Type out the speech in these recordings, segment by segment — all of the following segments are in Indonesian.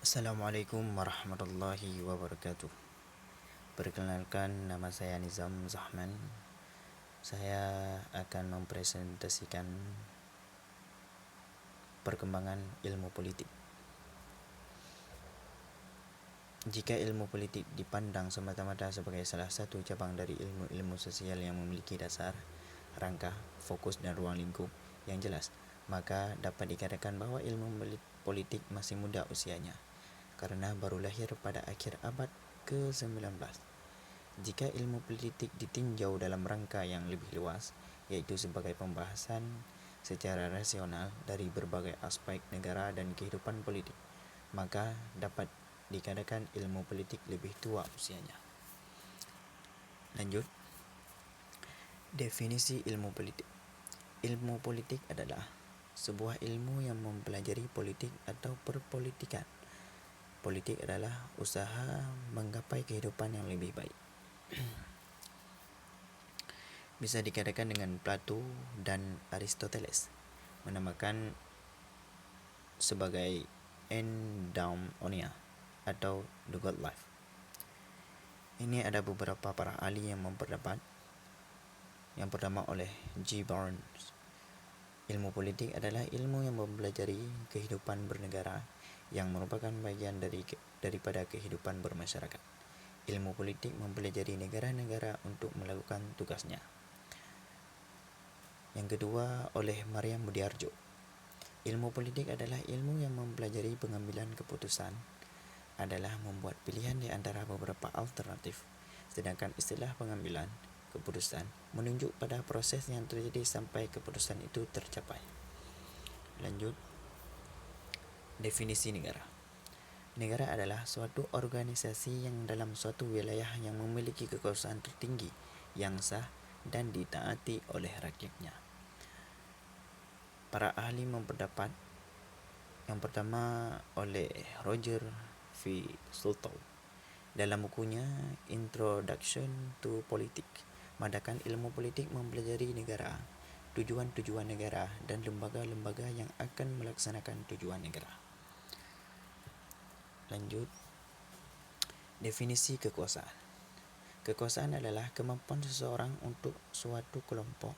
Assalamualaikum warahmatullahi wabarakatuh. Perkenalkan, nama saya Nizam Zahman. Saya akan mempresentasikan perkembangan ilmu politik. Jika ilmu politik dipandang semata-mata sebagai salah satu cabang dari ilmu-ilmu sosial yang memiliki dasar, rangka, fokus, dan ruang lingkup yang jelas, maka dapat dikatakan bahwa ilmu politik masih muda usianya, karena baru lahir pada akhir abad ke-19. Jika ilmu politik ditinjau dalam rangka yang lebih luas, yaitu sebagai pembahasan secara rasional dari berbagai aspek negara dan kehidupan politik, maka dapat dikatakan ilmu politik lebih tua usianya. Lanjut. Definisi ilmu politik. Ilmu politik adalah sebuah ilmu yang mempelajari politik atau perpolitikan. Politik adalah usaha menggapai kehidupan yang lebih baik. Bisa dikatakan dengan Plato dan Aristoteles menamakan sebagai eudaimonia atau the God life. Ini ada beberapa para ahli yang memperdapat. Yang pertama oleh G. Barnes. Ilmu politik adalah ilmu yang mempelajari kehidupan bernegara yang merupakan bagian daripada kehidupan bermasyarakat. Ilmu politik mempelajari negara-negara untuk melakukan tugasnya. Yang kedua oleh Maryam Budiarjo. Ilmu politik adalah ilmu yang mempelajari pengambilan keputusan, adalah membuat pilihan di antara beberapa alternatif, sedangkan istilah pengambilan keputusan menunjuk pada proses yang terjadi sampai keputusan itu tercapai. Lanjut. Definisi negara. Negara adalah suatu organisasi yang dalam suatu wilayah yang memiliki kekuasaan tertinggi yang sah dan ditaati oleh rakyatnya. Para ahli memperdapat. Yang pertama oleh Roger V. Sultow dalam bukunya Introduction to Politics, mengatakan ilmu politik mempelajari negara, tujuan-tujuan negara, dan lembaga-lembaga yang akan melaksanakan tujuan negara. Lanjut. Definisi kekuasaan. Kekuasaan adalah kemampuan seseorang untuk suatu kelompok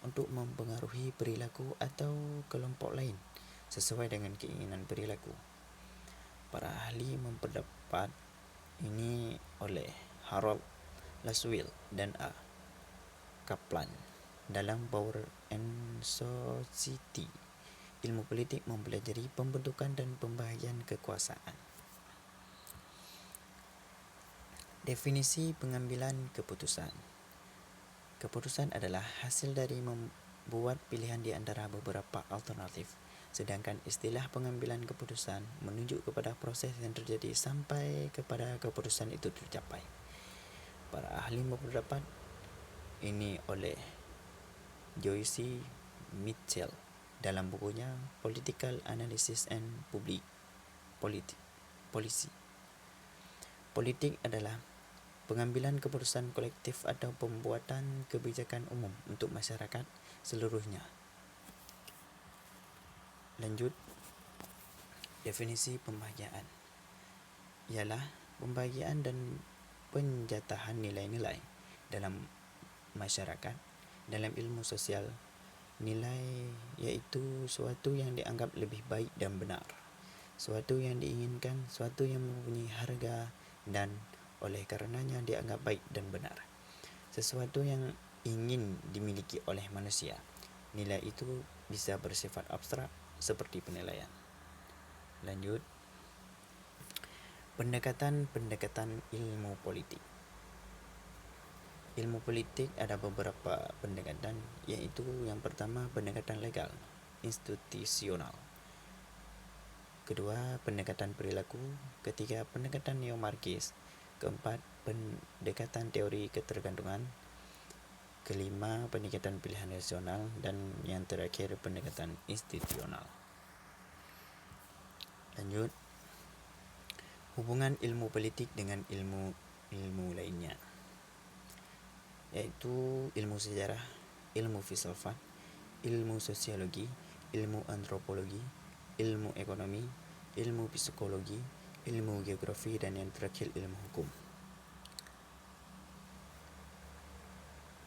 untuk mempengaruhi perilaku atau kelompok lain sesuai dengan keinginan perilaku. Para ahli memperdapat ini oleh Harold Laswell dan A. Kaplan dalam Power and Society. Ilmu politik mempelajari pembentukan dan pembagian kekuasaan. Definisi pengambilan keputusan. Keputusan adalah hasil dari membuat pilihan di antara beberapa alternatif, sedangkan istilah pengambilan keputusan menunjuk kepada proses yang terjadi sampai kepada keputusan itu tercapai. Para ahli berpendapat ini oleh Joyce Mitchell dalam bukunya Political Analysis and Public Policy. Politik adalah pengambilan keputusan kolektif atau pembuatan kebijakan umum untuk masyarakat seluruhnya. Lanjut. Definisi pembahagian ialah pembagian dan penjatahan nilai-nilai dalam masyarakat. Dalam ilmu sosial, nilai yaitu suatu yang dianggap lebih baik dan benar, suatu yang diinginkan, suatu yang mempunyai harga dan oleh karenanya dianggap baik dan benar, sesuatu yang ingin dimiliki oleh manusia. Nilai itu bisa bersifat abstrak seperti penilaian. Lanjut. Pendekatan ilmu politik. Ilmu politik ada beberapa pendekatan, yaitu yang pertama pendekatan legal, institusional. Kedua, pendekatan perilaku. Ketiga, pendekatan neomarkis. Keempat, pendekatan teori ketergantungan. Kelima, pendekatan pilihan rasional. Dan yang terakhir, pendekatan institusional. Lanjut. Hubungan ilmu politik dengan ilmu lainnya, yaitu ilmu sejarah, ilmu filsafat, ilmu sosiologi, ilmu antropologi, ilmu ekonomi, ilmu psikologi, ilmu geografi, dan yang terakhir ilmu hukum.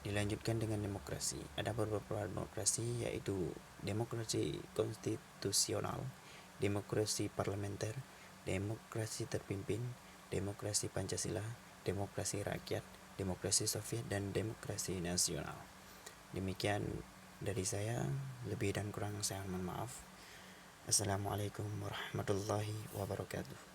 Dilanjutkan dengan demokrasi. Ada beberapa demokrasi, yaitu demokrasi konstitusional, demokrasi parlementer, demokrasi terpimpin, demokrasi Pancasila, demokrasi rakyat, demokrasi Soviet, dan demokrasi nasional. Demikian dari saya, lebih dan kurang saya mohon maaf. Assalamualaikum warahmatullahi wabarakatuh.